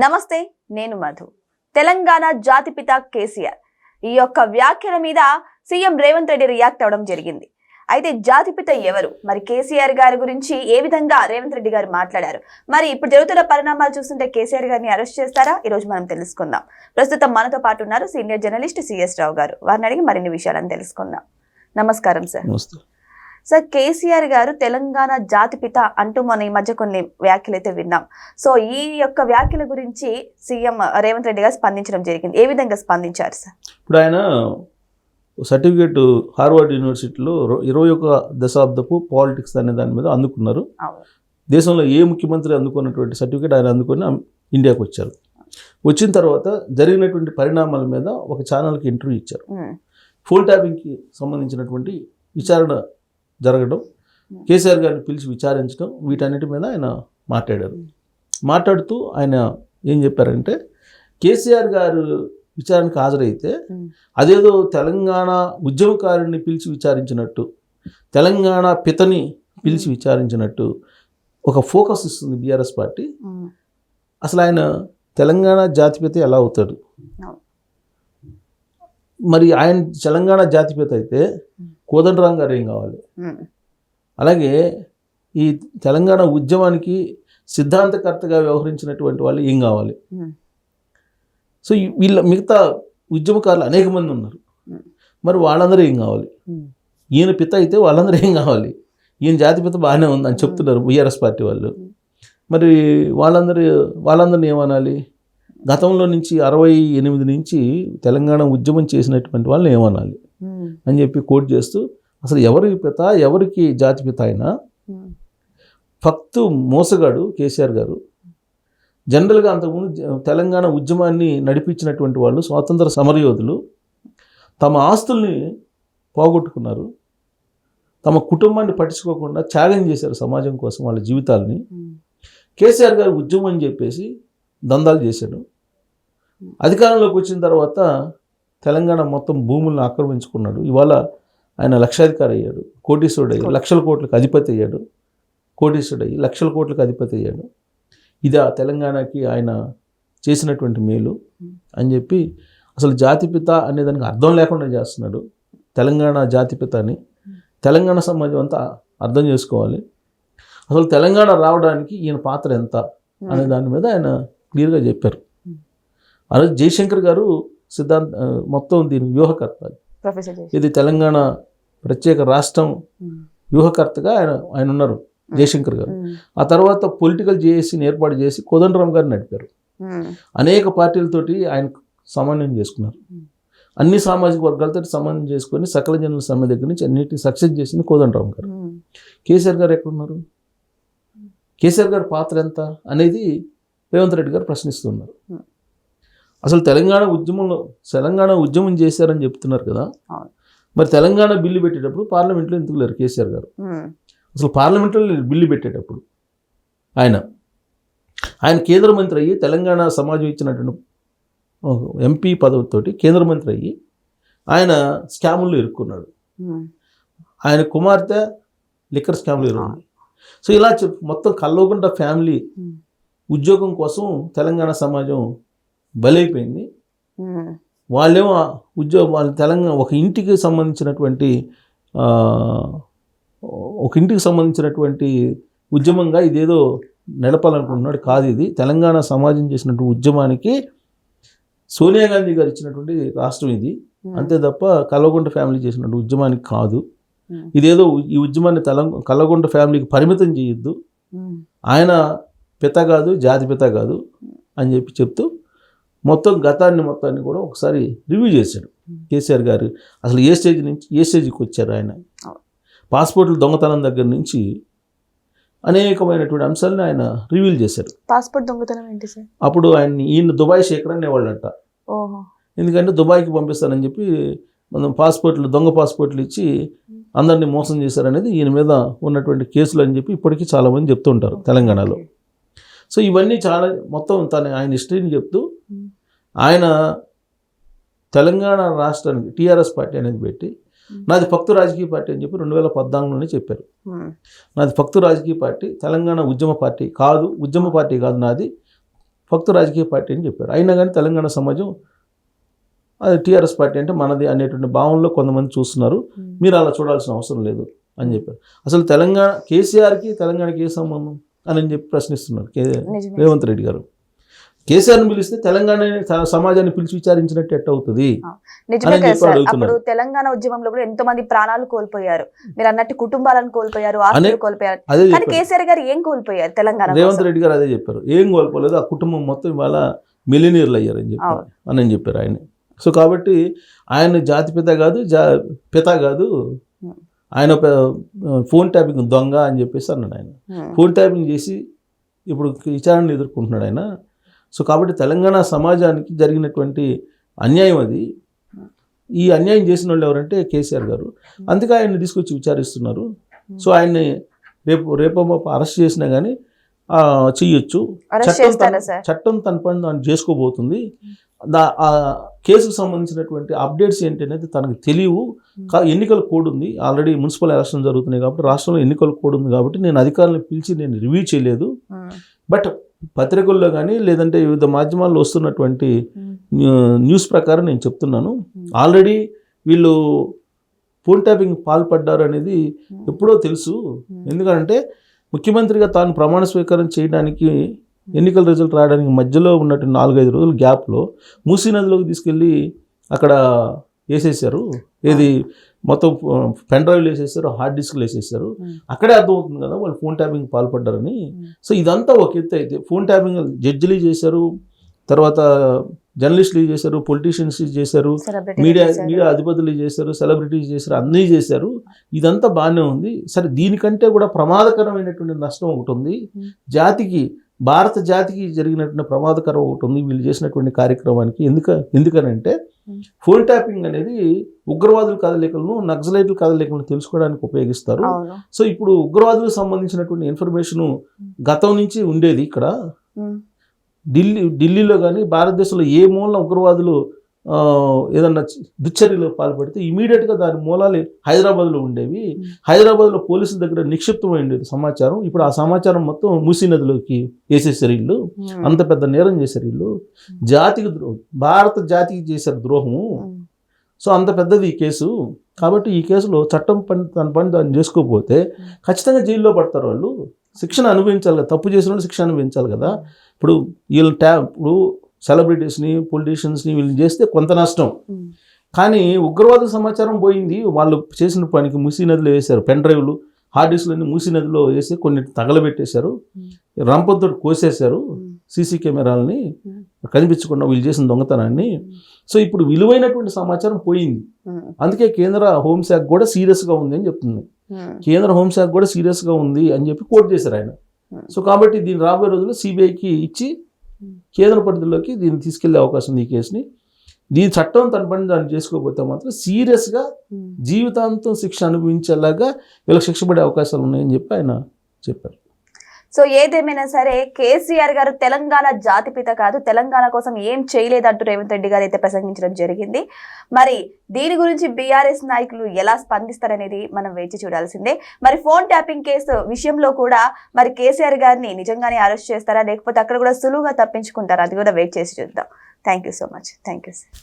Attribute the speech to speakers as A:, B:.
A: నమస్తే, నేను మధు. తెలంగాణ జాతిపిత కేసీఆర్ ఈ యొక్క వ్యాఖ్యల మీద సీఎం రేవంత్ రెడ్డి రియాక్ట్ అవడం జరిగింది. అయితే జాతిపిత ఎవరు, మరి కేసీఆర్ గారి గురించి ఏ విధంగా రేవంత్ రెడ్డి గారు మాట్లాడారు, మరి ఇప్పుడు జరుగుతున్న పరిణామాలు చూస్తుంటే కేసీఆర్ గారిని అరెస్ట్ చేస్తారా? ఈ రోజు మనం తెలుసుకుందాం. ప్రస్తుతం మనతో పాటు ఉన్నారు సీనియర్ జర్నలిస్ట్ సిఎస్ రావు గారు. వారిని అడిగి మరిన్ని విషయాలను తెలుసుకుందాం. నమస్కారం సార్. సార్, కేసీఆర్ గారు తెలంగాణ జాతిపిత అంటూ మన ఈ మధ్య కొన్ని వ్యాఖ్యలు అయితే విన్నాం. సో ఈ యొక్క వ్యాఖ్యల గురించి సీఎం రేవంత్ రెడ్డి గారు స్పందించడం జరిగింది. ఏ విధంగా స్పందించారు సార్?
B: ఇప్పుడు ఆయన సర్టిఫికేట్ హార్వర్డ్ యూనివర్సిటీలో 21వ దశాబ్దపు పాలిటిక్స్ అనే దాని మీద అందుకున్నారు. దేశంలో ఏ ముఖ్యమంత్రి అందుకున్నటువంటి సర్టిఫికేట్ ఆయన అందుకొని ఇండియాకి వచ్చారు. వచ్చిన తర్వాత జరిగినటువంటి పరిణామాల మీద ఒక ఛానల్కి ఇంటర్వ్యూ ఇచ్చారు. ఫోన్ ట్యాపింగ్కి సంబంధించినటువంటి విచారణ జరగడం, కేసీఆర్ గారిని పిలిచి విచారించడం, వీటన్నిటి మీద ఆయన మాట్లాడారు. మాట్లాడుతూ ఆయన ఏం చెప్పారంటే, కేసీఆర్ గారు విచారణకు హాజరైతే అదేదో తెలంగాణ ఉద్యమకారుని పిలిచి విచారించినట్టు, తెలంగాణ పితని పిలిచి విచారించినట్టు ఒక ఫోకస్ ఇస్తుంది బీఆర్ఎస్ పార్టీ. అసలు ఆయన తెలంగాణ జాతిపిత ఎలా అవుతాడు? మరి ఆయన తెలంగాణ జాతిపిత అయితే కోదండరాం గారు ఏం కావాలి? అలాగే ఈ తెలంగాణ ఉద్యమానికి సిద్ధాంతకర్తగా వ్యవహరించినటువంటి వాళ్ళు ఏం కావాలి? సో వీళ్ళ మిగతా ఉద్యమకారులు అనేక మంది ఉన్నారు. మరి వాళ్ళందరూ ఏం కావాలి? ఈయన పిత అయితే వాళ్ళందరూ ఏం కావాలి? ఈయన జాతిపిత బాగానే ఉందని చెప్తున్నారు బీఆర్ఎస్ పార్టీ వాళ్ళు. మరి వాళ్ళందరినీ ఏమనాలి? గతంలో నుంచి 68 నుంచి తెలంగాణ ఉద్యమం చేసినటువంటి వాళ్ళని ఏమనాలి అని చెప్పి కోట్ చేస్తూ, అసలు ఎవరికి పిత, ఎవరికి జాతిపిత అయినా ఫక్తు మోసగాడు కేసీఆర్ గారు. జనరల్గా అంతకుముందు తెలంగాణ ఉద్యమాన్ని నడిపించినటువంటి వాళ్ళు, స్వాతంత్ర సమరయోధులు, తమ ఆస్తుల్ని పోగొట్టుకున్నారు, తమ కుటుంబాన్ని పట్టించుకోకుండా త్యాగం చేశారు సమాజం కోసం వాళ్ళ జీవితాలని. కేసీఆర్ గారు ఉద్యమం అని చెప్పేసి దందాలు చేశాడు. అధికారంలోకి వచ్చిన తర్వాత తెలంగాణ మొత్తం భూములను ఆక్రమించుకున్నాడు. ఇవాళ ఆయన లక్షాధికారి అయ్యాడు, కోటీశ్వరుడు అయ్యాడు, లక్షల కోట్లకు అధిపతి అయ్యాడు, కోటీశ్వరుడు అయ్యి లక్షల కోట్లకు అధిపతి అయ్యాడు. ఇదా తెలంగాణకి ఆయన చేసినటువంటి మేలు అని చెప్పి అసలు జాతిపిత అనేదానికి అర్థం లేకుండా చేస్తున్నాడు. తెలంగాణ జాతిపిత అని తెలంగాణ సమాజం అంతా అర్థం చేసుకోవాలి. అసలు తెలంగాణ రావడానికి ఈయన పాత్ర ఎంత అనే దాని మీద ఆయన క్లియర్గా చెప్పారు. ఆ రోజు జయశంకర్ గారు మొత్తం దీని వ్యూహకర్త. ఇది తెలంగాణ ప్రత్యేక రాష్ట్రం వ్యూహకర్తగా ఆయన ఉన్నారు జయశంకర్ గారు. ఆ తర్వాత పొలిటికల్ జేఏసీని ఏర్పాటు చేసి కోదండరాం గారిని నడిపారు. అనేక పార్టీలతోటి ఆయన సమన్వయం చేసుకున్నారు. అన్ని సామాజిక వర్గాలతో సమన్వయం చేసుకొని సకల జనుల సమ్మె దగ్గర నుంచి అన్నిటిని సక్సెస్ చేసింది కోదండరాం గారు. కేసీఆర్ గారు ఎక్కడున్నారు? కేసీఆర్ గారి పాత్ర ఎంత అనేది రేవంత్ రెడ్డి గారు ప్రశ్నిస్తున్నారు. అసలు తెలంగాణ ఉద్యమం చేశారని చెప్తున్నారు కదా. మరి తెలంగాణ బిల్లు పెట్టేటప్పుడు పార్లమెంట్లో ఎందుకు లేరు కేసీఆర్ గారు? అసలు పార్లమెంట్లో బిల్లు పెట్టేటప్పుడు ఆయన కేంద్ర మంత్రి అయ్యి, తెలంగాణ సమాజం ఇచ్చినటువంటి ఎంపీ పదవితోటి కేంద్ర మంత్రి అయ్యి ఆయన స్కాముల్లో ఇరుక్కున్నాడు. ఆయన కుమార్తె లిక్కర్ స్కామ్లో ఇరుక్కుంది. సో ఇలా మొత్తం కల్వకుంట్ల ఫ్యామిలీ ఉద్యోగం కోసం తెలంగాణ సమాజం బలైపోయింది. వాళ్ళేమో వాళ్ళ తెలంగాణ ఒక ఇంటికి సంబంధించినటువంటి ఉద్యమంగా ఇదేదో నడపాలనుకుంటున్నాడు. కాదు, ఇది తెలంగాణ సమాజం చేసినటువంటి ఉద్యమానికి సోనియా గాంధీ గారు ఇచ్చినటువంటి రాష్ట్రం ఇది, అంతే తప్ప కల్వకుంట్ల ఫ్యామిలీ చేసినటువంటి ఉద్యమానికి కాదు. ఇదేదో ఈ ఉద్యమాన్ని కల్వకుంట్ల ఫ్యామిలీకి పరిమితం చేయొద్దు, ఆయన పిత కాదు, జాతి పిత కాదు అని చెప్తూ మొత్తం మొత్తాన్ని కూడా ఒకసారి రివ్యూ చేశాడు కేసీఆర్ గారు. అసలు ఏ స్టేజ్ నుంచి ఏ స్టేజ్కి వచ్చారు ఆయన? పాస్పోర్ట్లు దొంగతనం దగ్గర నుంచి అనేకమైనటువంటి అంశాలను ఆయన రివీల్ చేశారు.
A: పాస్పోర్ట్ దొంగతనం ఏంటి సార్?
B: అప్పుడు ఈయన దుబాయ్ శేఖర్ అనేవాళ్ళంట. ఎందుకంటే దుబాయ్కి పంపిస్తానని చెప్పి మనం దొంగ పాస్పోర్ట్లు ఇచ్చి అందరినీ మోసం చేశారనేది ఈయన మీద ఉన్నటువంటి కేసులు అని చెప్పి ఇప్పటికీ చాలామంది చెప్తుంటారు తెలంగాణలో. సో ఇవన్నీ చాలా మొత్తం ఆయన హిస్టరీని చెప్తూ ఆయన తెలంగాణ రాష్ట్రానికి టీఆర్ఎస్ పార్టీ అనేది పెట్టి, నాది ఫక్తు రాజకీయ పార్టీ అని చెప్పి 2014లోనే చెప్పారు. నాది ఫక్తు రాజకీయ పార్టీ, తెలంగాణ ఉద్యమ పార్టీ కాదు, నాది ఫక్తు రాజకీయ పార్టీ అని చెప్పారు. అయినా కానీ తెలంగాణ సమాజం అది టీఆర్ఎస్ పార్టీ అంటే మనది అనేటువంటి భావనలో కొంతమంది చూస్తున్నారు, మీరు అలా చూడాల్సిన అవసరం లేదు అని చెప్పారు. అసలు కేసీఆర్కి తెలంగాణకి ఏ సంబంధం అని చెప్పి ప్రశ్నిస్తున్నారు రేవంత్ రెడ్డి గారు. కేసీఆర్ని పిలిస్తే తెలంగాణ సమాజాన్ని పిలిచి విచారించినట్టు ఎట్ట అవుతుంది?
A: నిజమే సార్, అప్పుడు తెలంగాణ ఉద్యమంలో కూడా ఎంతో మంది ప్రాణాలు కోల్పోయారు, మీరు అన్నట్టు కుటుంబాలను కోల్పోయారు, ఆస్తులు కోల్పోయారు. కానీ కేసీఆర్ గారు ఏం కోల్పోయారు తెలంగాణ?
B: రేవంత్ రెడ్డి గారు అదే చెప్పారు, ఏం కోల్పోలేదు, ఆ కుటుంబం మొత్తం ఇవాళ మిలినీర్లు అయ్యారని చెప్పారు అని చెప్పారు ఆయన. సో కాబట్టి ఆయన జాతిపిత కాదు, పిత కాదు, ఆయన ఫోన్ ట్యాపింగ్ దొంగ అని చెప్పేసి అన్నాడు ఆయన. ఫోన్ ట్యాపింగ్ చేసి ఇప్పుడు విచారణను ఎదుర్కొంటున్నాడు ఆయన. సో కాబట్టి తెలంగాణ సమాజానికి జరిగినటువంటి అన్యాయం అది. ఈ అన్యాయం చేసిన వాళ్ళు ఎవరంటే కేసీఆర్ గారు. అందుకే ఆయన్ని తీసుకొచ్చి విచారిస్తున్నారు. సో ఆయన్ని రేపు అరెస్ట్ చేసినా కానీ చెయ్యొచ్చు, చట్టం తన పని దాన్ని చేసుకోబోతుంది. ఆ కేసుకు సంబంధించినటువంటి అప్డేట్స్ ఏంటి అనేది తనకు తెలియవు. ఎన్నికల కోడ్ ఉంది, ఆల్రెడీ మున్సిపల్ ఎలక్షన్ జరుగుతున్నాయి కాబట్టి రాష్ట్రంలో ఎన్నికల కోడ్ ఉంది కాబట్టి నేను అధికారులను పిలిచి నేను రివ్యూ చేయలేదు. బట్ పత్రికల్లో కానీ లేదంటే వివిధ మాధ్యమాల్లో వస్తున్నటువంటి న్యూస్ ప్రకారం నేను చెప్తున్నాను, ఆల్రెడీ వీళ్ళు ఫోన్ ట్యాపింగ్ పాల్పడ్డారు అనేది ఎప్పుడో తెలుసు. ఎందుకంటే ముఖ్యమంత్రిగా తాను ప్రమాణ స్వీకారం చేయడానికి ఎన్నికల రిజల్ట్ రావడానికి మధ్యలో ఉన్నట్టు 4-5 రోజుల గ్యాప్లో మూసీ నదిలోకి తీసుకెళ్ళి అక్కడ వేసేసారు. ఏది మొత్తం పెన్ డ్రైవ్లు వేసేసారు, హార్డ్ డిస్క్లు వేసేసారు. అక్కడే అర్థమవుతుంది కదా వాళ్ళు ఫోన్ ట్యాపింగ్ పాల్పడ్డారని. సో ఇదంతా ఒక ఎత్తు అయితే ఫోన్ ట్యాపింగ్ జడ్జిలు చేశారు, తర్వాత జర్నలిస్టులు చేశారు, పొలిటీషియన్స్ చేశారు, మీడియా అధిపతులు చేశారు, సెలబ్రిటీస్ చేశారు, అన్నీ చేశారు. ఇదంతా బాగానే ఉంది. సరే దీనికంటే కూడా ప్రమాదకరమైనటువంటి నష్టం ఒకటి ఉంది జాతికి, భారత జాతికి జరిగినటువంటి ప్రమాదకరం ఒకటి ఉంది వీళ్ళు చేసినటువంటి కార్యక్రమానికి. ఎందుకనంటే ఫోన్ ట్యాపింగ్ అనేది ఉగ్రవాదుల కదలికలను, నక్సలైట్ల కదలికలను తెలుసుకోవడానికి ఉపయోగిస్తారు. సో ఇప్పుడు ఉగ్రవాదులకు సంబంధించినటువంటి ఇన్ఫర్మేషన్ గతం నుంచి ఉండేది ఇక్కడ ఢిల్లీలో కానీ భారతదేశంలో ఏ మూలన ఉగ్రవాదులు ఏదన్నా దుశ్చర్యలో పాల్పడితే ఇమీడియట్గా దాని మూలాలు హైదరాబాద్లో ఉండేవి. హైదరాబాద్లో పోలీసుల దగ్గర నిక్షిప్తమై ఉండేది సమాచారం. ఇప్పుడు ఆ సమాచారం మొత్తం మూసీ నదిలోకి వేసేసారు వీళ్ళు. అంత పెద్ద నేరం చేశారు వీళ్ళు. జాతికి ద్రోహం, భారత జాతికి చేశారు ద్రోహము. సో అంత పెద్దది ఈ కేసు. కాబట్టి ఈ కేసులో చట్టం తన పని దాన్ని చేసుకోకపోతే ఖచ్చితంగా జైల్లో పడతారు వాళ్ళు. శిక్షణ అనుభవించాలి కదా, తప్పు చేసిన వాళ్ళు శిక్షణ అనుభవించాలి కదా. ఇప్పుడు ఇప్పుడు సెలబ్రిటీస్ని, పొలిటీషియన్స్ని వీళ్ళని చేస్తే కొంత నష్టం, కానీ ఉగ్రవాద సమాచారం పోయింది. వాళ్ళు చేసిన పనికి మూసీ నదిలో వేశారు, పెన్ డ్రైవ్లు, హార్డ్ డిస్క్లన్నీ మూసీ నదిలో వేసి కొన్ని తగలబెట్టేశారు, రంపంతో కోసేశారు సీసీ కెమెరాలని కనిపించకుండా వీళ్ళు చేసిన దొంగతనాన్ని. సో ఇప్పుడు విలువైనటువంటి సమాచారం పోయింది. అందుకే కేంద్ర హోంశాఖ కూడా సీరియస్గా ఉంది అని చెప్తుంది. కేంద్ర హోంశాఖ కూడా సీరియస్గా ఉంది అని చెప్పి కోట్ చేశారు ఆయన. సో కాబట్టి దీన్ని రాబోయే రోజుల్లో సిబిఐకి ఇచ్చి కేంద్ర పరిధిలోకి దీన్ని తీసుకెళ్లే అవకాశం ఉంది ఈ కేసుని. దీని చట్టం తన పని దాన్ని చేసుకోకపోతే మాత్రం సీరియస్గా జీవితాంతం శిక్ష అనుభవించేలాగా వీళ్ళకి శిక్ష పడే అవకాశాలు ఉన్నాయని చెప్పి ఆయన చెప్పారు.
A: సో ఏదేమైనా సరే కేసీఆర్ గారు తెలంగాణ జాతిపిత కాదు, తెలంగాణ కోసం ఏం చేయలేదంటూ రేవంత్ రెడ్డి గారు అయితే ప్రసంగించడం జరిగింది. మరి దీని గురించి బీఆర్ఎస్ నాయకులు ఎలా స్పందిస్తారనేది మనం వేచి చూడాల్సిందే. మరి ఫోన్ ట్యాపింగ్ కేసు విషయంలో కూడా మరి కేసీఆర్ గారిని నిజంగానే అరెస్ట్ చేస్తారా, లేకపోతే అక్కడ కూడా సులువుగా తప్పించుకుంటారా, అది కూడా వెయిట్ చేసి చూద్దాం. Thank you so much. Thank you sir.